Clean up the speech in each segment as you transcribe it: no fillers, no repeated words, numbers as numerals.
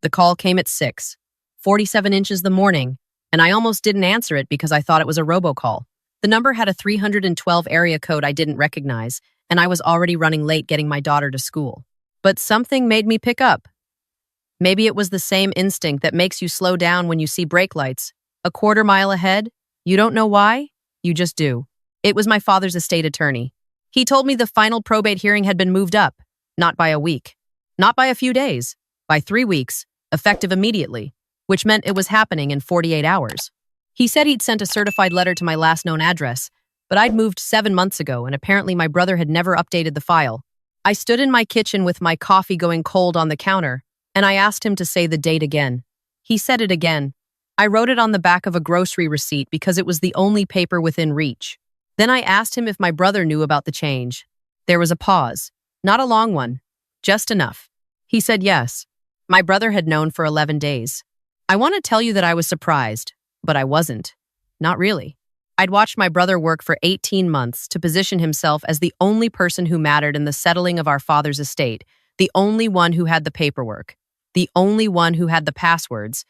The call came at 6:47 inches the morning, and I almost didn't answer it because I thought it was a robocall. The number had a 312 area code I didn't recognize, and I was already running late getting my daughter to school. But something made me pick up. Maybe it was the same instinct that makes you slow down when you see brake lights. A quarter mile ahead? You don't know why? You just do. It was my father's estate attorney. He told me the final probate hearing had been moved up, not by a week, not by a few days, by 3 weeks, effective immediately, which meant it was happening in 48 hours. He said he'd sent a certified letter to my last known address, but I'd moved 7 months ago, and apparently my brother had never updated the file. I stood in my kitchen with my coffee going cold on the counter, and I asked him to say the date again. He said it again. I wrote it on the back of a grocery receipt because it was the only paper within reach. Then I asked him if my brother knew about the change. There was a pause. Not a long one. Just enough. He said yes. My brother had known for 11 days. I want to tell you that I was surprised, but I wasn't. Not really. I'd watched my brother work for 18 months to position himself as the only person who mattered in the settling of our father's estate, the only one who had the paperwork, the only one who had the passwords,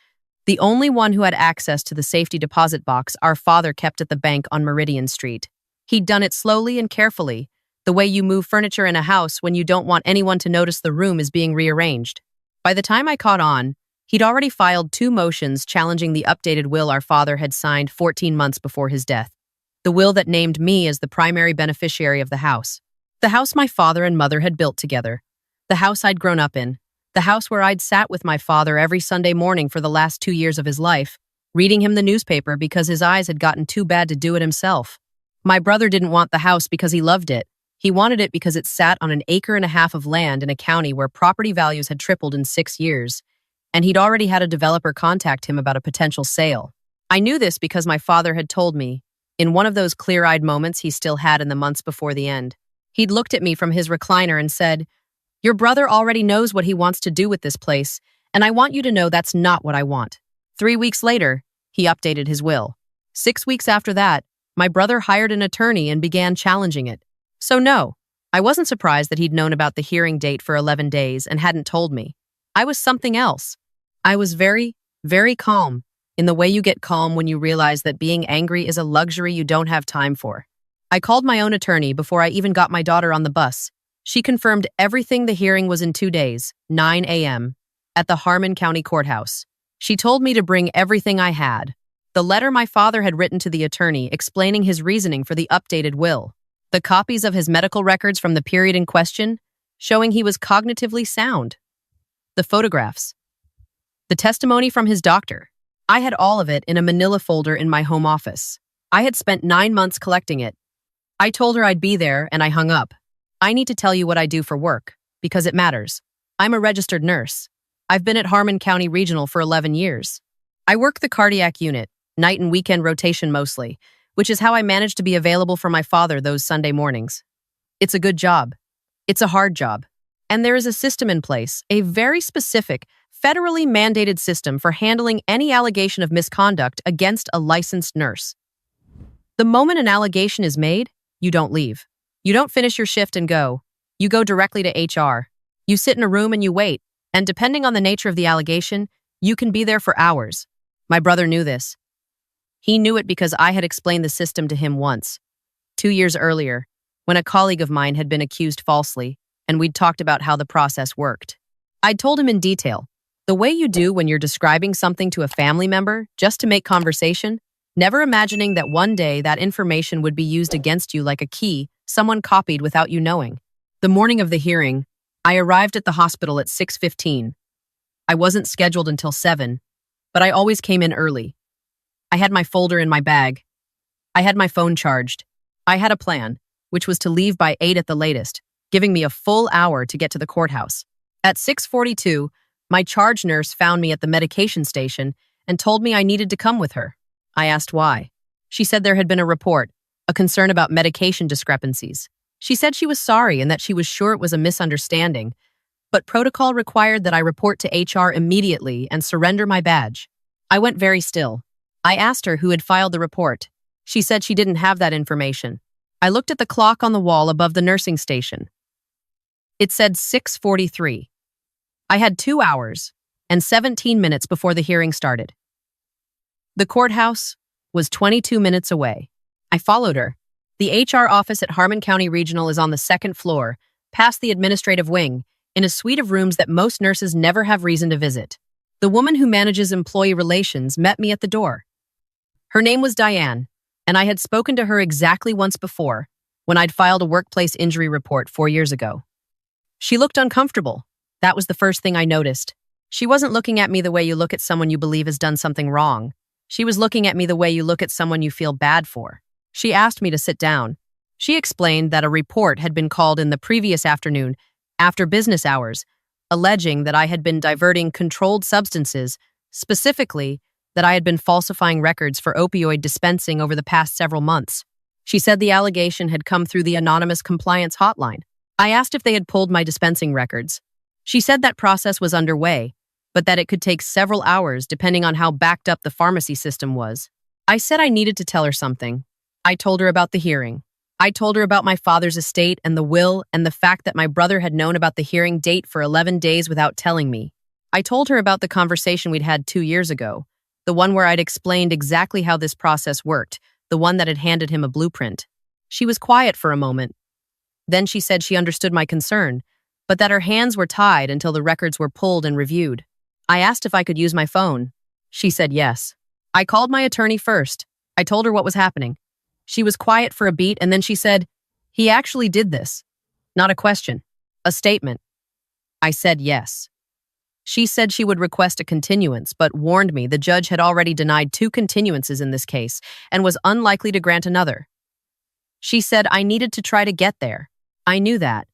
the only one who had access to the safety deposit box our father kept at the bank on Meridian Street. He'd done it slowly and carefully, the way you move furniture in a house when you don't want anyone to notice the room is being rearranged. By the time I caught on, he'd already filed 2 motions challenging the updated will our father had signed 14 months before his death. The will that named me as the primary beneficiary of the house. The house my father and mother had built together. The house I'd grown up in. The house where I'd sat with my father every Sunday morning for the last 2 years of his life, reading him the newspaper because his eyes had gotten too bad to do it himself. My brother didn't want the house because he loved it. He wanted it because it sat on an acre and a half of land in a county where property values had tripled in 6 years, and he'd already had a developer contact him about a potential sale. I knew this because my father had told me, in one of those clear-eyed moments he still had in the months before the end. He'd looked at me from his recliner and said, "Your brother already knows what he wants to do with this place, and I want you to know that's not what I want." 3 weeks later, he updated his will. 6 weeks after that, my brother hired an attorney and began challenging it. So no, I wasn't surprised that he'd known about the hearing date for 11 days and hadn't told me. I was something else. I was very, very calm, in the way you get calm when you realize that being angry is a luxury you don't have time for. I called my own attorney before I even got my daughter on the bus. She confirmed everything. The hearing was in 2 days, 9 a.m., at the Harmon County Courthouse. She told me to bring everything I had. The letter my father had written to the attorney explaining his reasoning for the updated will. The copies of his medical records from the period in question, showing he was cognitively sound. The photographs. The testimony from his doctor. I had all of it in a manila folder in my home office. I had spent 9 months collecting it. I told her I'd be there, and I hung up. I need to tell you what I do for work, because it matters. I'm a registered nurse. I've been at Harmon County Regional for 11 years. I work the cardiac unit, night and weekend rotation mostly, which is how I managed to be available for my father those Sunday mornings. It's a good job. It's a hard job. And there is a system in place, a very specific, federally mandated system for handling any allegation of misconduct against a licensed nurse. The moment an allegation is made, you don't leave. You don't finish your shift and go. You go directly to HR. You sit in a room and you wait, and depending on the nature of the allegation, you can be there for hours. My brother knew this. He knew it because I had explained the system to him once, 2 years earlier, when a colleague of mine had been accused falsely, and we'd talked about how the process worked. I'd told him in detail, the way you do when you're describing something to a family member just to make conversation, never imagining that one day that information would be used against you like a key someone copied without you knowing. The morning of the hearing, I arrived at the hospital at 6:15. I wasn't scheduled until 7, but I always came in early. I had my folder in my bag. I had my phone charged. I had a plan, which was to leave by 8 at the latest, giving me a full hour to get to the courthouse. At 6:42, my charge nurse found me at the medication station and told me I needed to come with her. I asked why. She said there had been a report, a concern about medication discrepancies. She said she was sorry and that she was sure it was a misunderstanding, but protocol required that I report to HR immediately and surrender my badge. I went very still. I asked her who had filed the report. She said she didn't have that information. I looked at the clock on the wall above the nursing station. It said 6:43. I had 2 hours, and 17 minutes before the hearing started. The courthouse was 22 minutes away. I followed her. The HR office at Harmon County Regional is on the second floor, past the administrative wing, in a suite of rooms that most nurses never have reason to visit. The woman who manages employee relations met me at the door. Her name was Diane, and I had spoken to her exactly once before, when I'd filed a workplace injury report 4 years ago. She looked uncomfortable. That was the first thing I noticed. She wasn't looking at me the way you look at someone you believe has done something wrong. She was looking at me the way you look at someone you feel bad for. She asked me to sit down. She explained that a report had been called in the previous afternoon, after business hours, alleging that I had been diverting controlled substances, specifically that I had been falsifying records for opioid dispensing over the past several months. She said the allegation had come through the anonymous compliance hotline. I asked if they had pulled my dispensing records. She said that process was underway, but that it could take several hours depending on how backed up the pharmacy system was. I said I needed to tell her something. I told her about the hearing. I told her about my father's estate and the will and the fact that my brother had known about the hearing date for 11 days without telling me. I told her about the conversation we'd had 2 years ago, the one where I'd explained exactly how this process worked, the one that had handed him a blueprint. She was quiet for a moment. Then she said she understood my concern, but that her hands were tied until the records were pulled and reviewed. I asked if I could use my phone. She said yes. I called my attorney first. I told her what was happening. She was quiet for a beat, and then she said, "He actually did this." Not a question, a statement. I said yes. She said she would request a continuance, but warned me the judge had already denied 2 continuances in this case and was unlikely to grant another. She said I needed to try to get there. I knew that.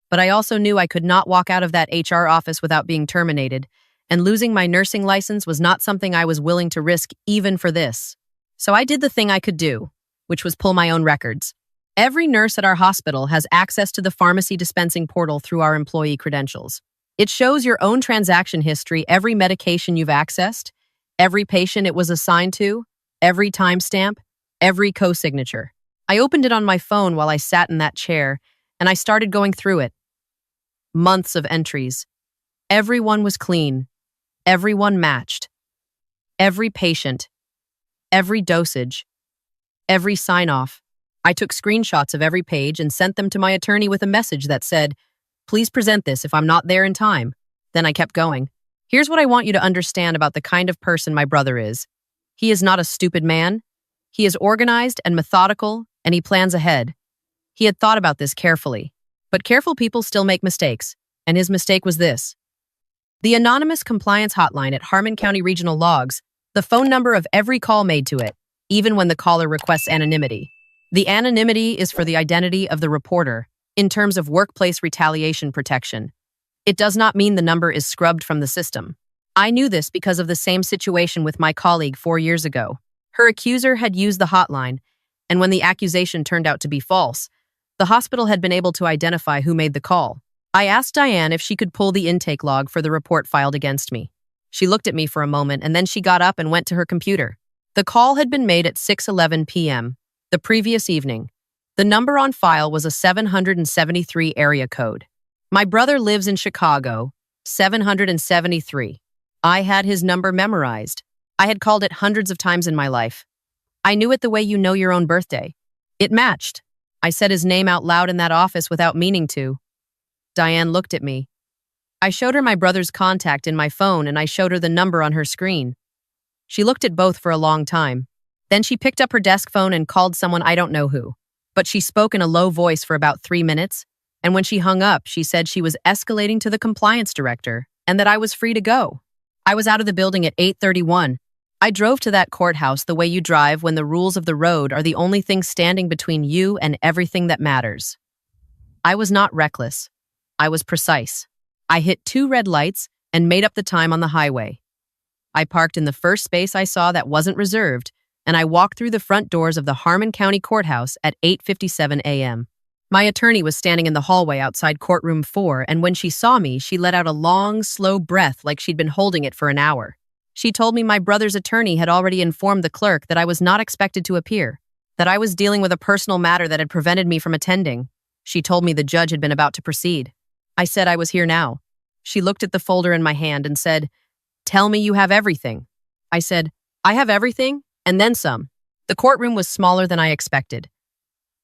But I also knew I could not walk out of that HR office without being terminated, and losing my nursing license was not something I was willing to risk even for this. So I did the thing I could do, which was pull my own records. Every nurse at our hospital has access to the pharmacy dispensing portal through our employee credentials. It shows your own transaction history, every medication you've accessed, every patient it was assigned to, every timestamp, every co-signature. I opened it on my phone while I sat in that chair, and I started going through it. Months of entries. Everyone was clean. Everyone matched. Every patient. Every dosage. Every sign-off. I took screenshots of every page and sent them to my attorney with a message that said, "Please present this if I'm not there in time." Then I kept going. Here's what I want you to understand about the kind of person my brother is. He is not a stupid man. He is organized and methodical, and he plans ahead. He had thought about this carefully. But careful people still make mistakes, and his mistake was this. The anonymous compliance hotline at Harmon County Regional logs the phone number of every call made to it, even when the caller requests anonymity. The anonymity is for the identity of the reporter, in terms of workplace retaliation protection. It does not mean the number is scrubbed from the system. I knew this because of the same situation with my colleague 4 years ago. Her accuser had used the hotline, and when the accusation turned out to be false, the hospital had been able to identify who made the call. I asked Diane if she could pull the intake log for the report filed against me. She looked at me for a moment, and then she got up and went to her computer. The call had been made at 6:11 p.m. the previous evening. The number on file was a 773 area code. My brother lives in Chicago, 773. I had his number memorized. I had called it hundreds of times in my life. I knew it the way you know your own birthday. It matched. I said his name out loud in that office without meaning to. Diane looked at me. I showed her my brother's contact in my phone, and I showed her the number on her screen. She looked at both for a long time. Then she picked up her desk phone and called someone I don't know who. But she spoke in a low voice for about 3 minutes, and when she hung up, she said she was escalating to the compliance director and that I was free to go. I was out of the building at 8:31. I drove to that courthouse the way you drive when the rules of the road are the only thing standing between you and everything that matters. I was not reckless. I was precise. I hit 2 red lights and made up the time on the highway. I parked in the first space I saw that wasn't reserved, and I walked through the front doors of the Harmon County Courthouse at 8:57 a.m. My attorney was standing in the hallway outside courtroom 4, and when she saw me, she let out a long, slow breath like she'd been holding it for an hour. She told me my brother's attorney had already informed the clerk that I was not expected to appear, that I was dealing with a personal matter that had prevented me from attending. She told me the judge had been about to proceed. I said I was here now. She looked at the folder in my hand and said, "Tell me you have everything." I said, "I have everything, and then some." The courtroom was smaller than I expected.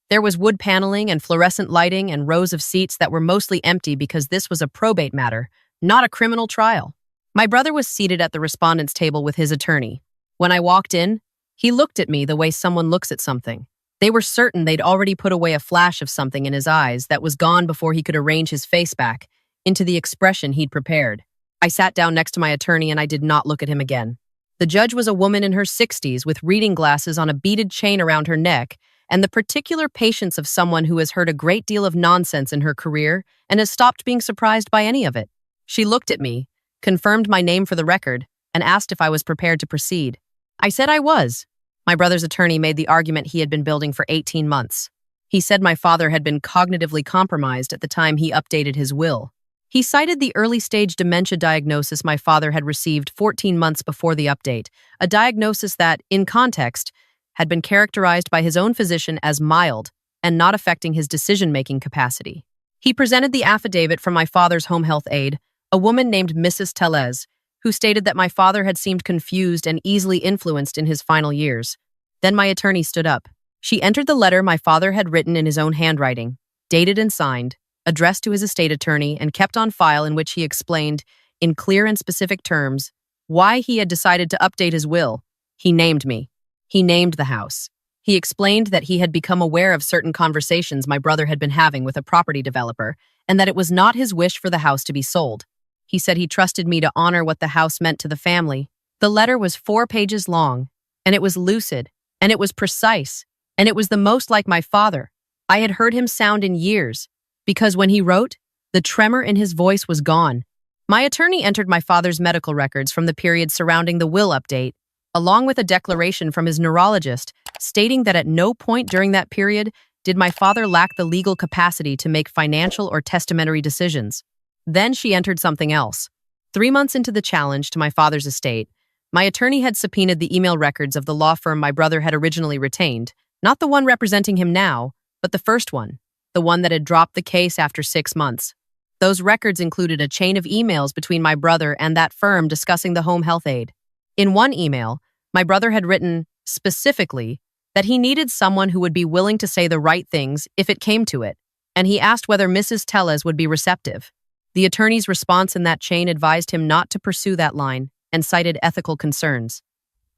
There was wood paneling and fluorescent lighting and rows of seats that were mostly empty because this was a probate matter, not a criminal trial. My brother was seated at the respondent's table with his attorney. When I walked in, he looked at me the way someone looks at something. They were certain they'd already put away a flash of something in his eyes that was gone before he could arrange his face back into the expression he'd prepared. I sat down next to my attorney and I did not look at him again. The judge was a woman in her 60s with reading glasses on a beaded chain around her neck and the particular patience of someone who has heard a great deal of nonsense in her career and has stopped being surprised by any of it. She looked at me, confirmed my name for the record, and asked if I was prepared to proceed. I said I was. My brother's attorney made the argument he had been building for 18 months. He said my father had been cognitively compromised at the time he updated his will. He cited the early-stage dementia diagnosis my father had received 14 months before the update, a diagnosis that, in context, had been characterized by his own physician as mild and not affecting his decision-making capacity. He presented the affidavit from my father's home health aide, a woman named Mrs. Tellez, who stated that my father had seemed confused and easily influenced in his final years. Then my attorney stood up. She entered the letter my father had written in his own handwriting, dated and signed, addressed to his estate attorney, and kept on file, in which he explained, in clear and specific terms, why he had decided to update his will. He named me. He named the house. He explained that he had become aware of certain conversations my brother had been having with a property developer, and that it was not his wish for the house to be sold. He said he trusted me to honor what the house meant to the family. The letter was 4 pages long, and it was lucid, and it was precise, and it was the most like my father I had heard him sound in years, because when he wrote, the tremor in his voice was gone. My attorney entered my father's medical records from the period surrounding the will update, along with a declaration from his neurologist stating that at no point during that period did my father lack the legal capacity to make financial or testamentary decisions. Then she entered something else. 3 months into the challenge to my father's estate, my attorney had subpoenaed the email records of the law firm my brother had originally retained, not the one representing him now, but the first one, the one that had dropped the case after 6 months. Those records included a chain of emails between my brother and that firm discussing the home health aid. In one email, my brother had written, specifically, that he needed someone who would be willing to say the right things if it came to it, and he asked whether Mrs. Tellez would be receptive. The attorney's response in that chain advised him not to pursue that line and cited ethical concerns.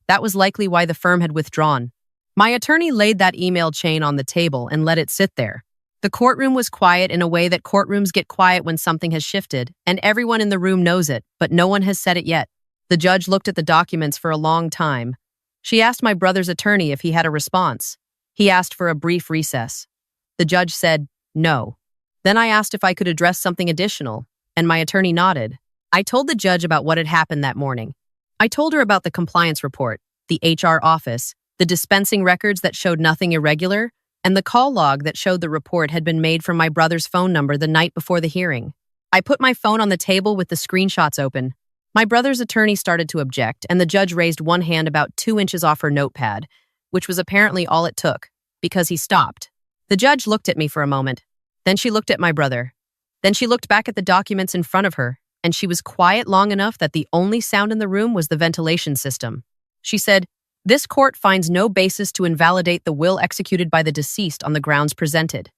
That was likely why the firm had withdrawn. My attorney laid that email chain on the table and let it sit there. The courtroom was quiet in a way that courtrooms get quiet when something has shifted, and everyone in the room knows it, but no one has said it yet. The judge looked at the documents for a long time. She asked my brother's attorney if he had a response. He asked for a brief recess. The judge said, no. Then I asked if I could address something additional, and my attorney nodded. I told the judge about what had happened that morning. I told her about the compliance report, the HR office, the dispensing records that showed nothing irregular, and the call log that showed the report had been made from my brother's phone number the night before the hearing. I put my phone on the table with the screenshots open. My brother's attorney started to object, and the judge raised one hand about 2 inches off her notepad, which was apparently all it took, because he stopped. The judge looked at me for a moment. Then she looked at my brother. Then she looked back at the documents in front of her, and she was quiet long enough that the only sound in the room was the ventilation system. She said, "This court finds no basis to invalidate the will executed by the deceased on the grounds presented."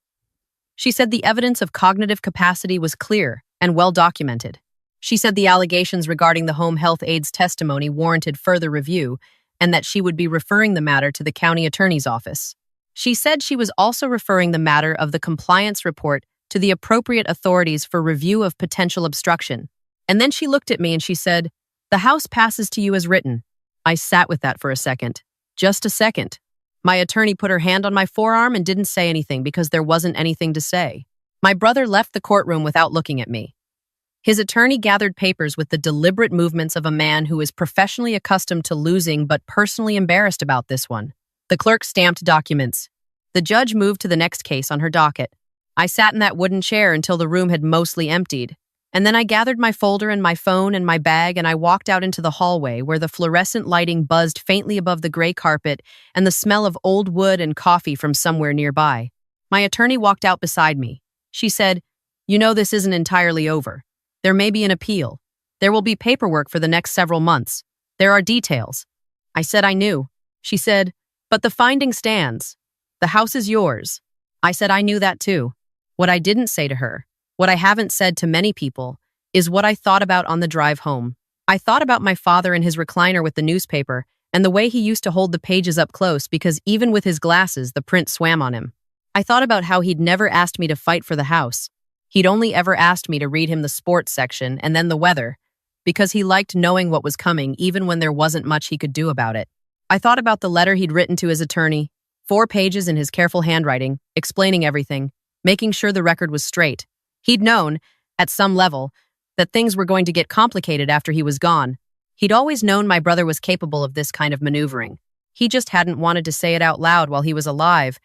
She said the evidence of cognitive capacity was clear and well documented. She said the allegations regarding the home health aide's testimony warranted further review and that she would be referring the matter to the county attorney's office. She said she was also referring the matter of the compliance report to the appropriate authorities for review of potential obstruction. And then she looked at me and she said, "The house passes to you as written." I sat with that for a second. Just a second. My attorney put her hand on my forearm and didn't say anything because there wasn't anything to say. My brother left the courtroom without looking at me. His attorney gathered papers with the deliberate movements of a man who is professionally accustomed to losing but personally embarrassed about this one. The clerk stamped documents. The judge moved to the next case on her docket. I sat in that wooden chair until the room had mostly emptied. And then I gathered my folder and my phone and my bag and I walked out into the hallway where the fluorescent lighting buzzed faintly above the gray carpet and the smell of old wood and coffee from somewhere nearby. My attorney walked out beside me. She said, "You know this isn't entirely over. There may be an appeal. There will be paperwork for the next several months. There are details. I said I knew. She said, but the finding stands. The house is yours. I said I knew that too. What I didn't say to her, what I haven't said to many people, is what I thought about on the drive home. I thought about my father in his recliner with the newspaper and the way he used to hold the pages up close because even with his glasses, the print swam on him. I thought about how he'd never asked me to fight for the house. He'd only ever asked me to read him the sports section and then the weather, because he liked knowing what was coming even when there wasn't much he could do about it. I thought about the letter he'd written to his attorney, 4 pages in his careful handwriting, explaining everything, making sure the record was straight. He'd known, at some level, that things were going to get complicated after he was gone. He'd always known my brother was capable of this kind of maneuvering. He just hadn't wanted to say it out loud while he was alive,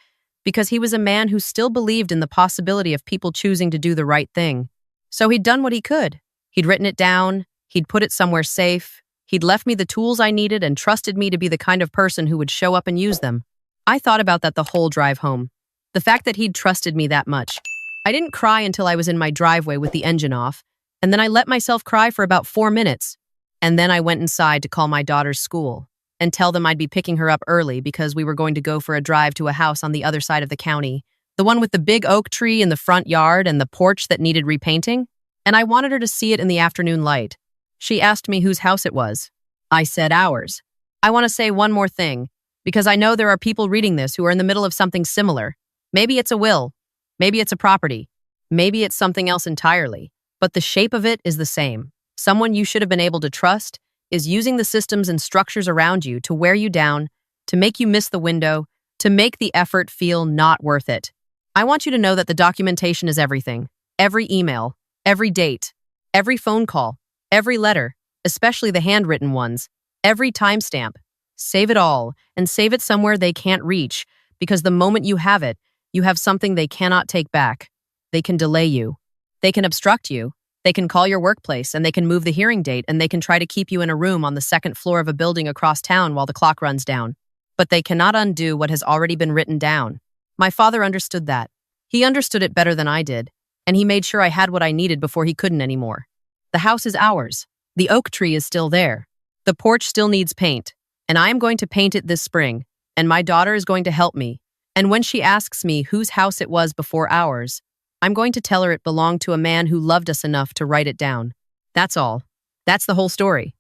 because he was a man who still believed in the possibility of people choosing to do the right thing. So he'd done what he could. He'd written it down, he'd put it somewhere safe, he'd left me the tools I needed and trusted me to be the kind of person who would show up and use them. I thought about that the whole drive home. The fact that he'd trusted me that much. I didn't cry until I was in my driveway with the engine off, and then I let myself cry for about 4 minutes. And then I went inside to call my daughter's school and tell them I'd be picking her up early because we were going to go for a drive to a house on the other side of the county, the one with the big oak tree in the front yard and the porch that needed repainting, and I wanted her to see it in the afternoon light. She asked me whose house it was. I said ours. I want to say one more thing, because I know there are people reading this who are in the middle of something similar. Maybe it's a will, maybe it's a property, maybe it's something else entirely, but the shape of it is the same. Someone you should have been able to trust is using the systems and structures around you to wear you down, to make you miss the window, to make the effort feel not worth it. I want you to know that the documentation is everything. Every email, every date, every phone call, every letter, especially the handwritten ones, every timestamp. Save it all and save it somewhere they can't reach, because the moment you have it, you have something they cannot take back. They can delay you. They can obstruct you. They can call your workplace and they can move the hearing date and they can try to keep you in a room on the 2nd floor of a building across town while the clock runs down. But they cannot undo what has already been written down. My father understood that. He understood it better than I did, and he made sure I had what I needed before he couldn't anymore. The house is ours. The oak tree is still there. The porch still needs paint, and I am going to paint it this spring, and my daughter is going to help me. And when she asks me whose house it was before ours, I'm going to tell her it belonged to a man who loved us enough to write it down. That's all. That's the whole story.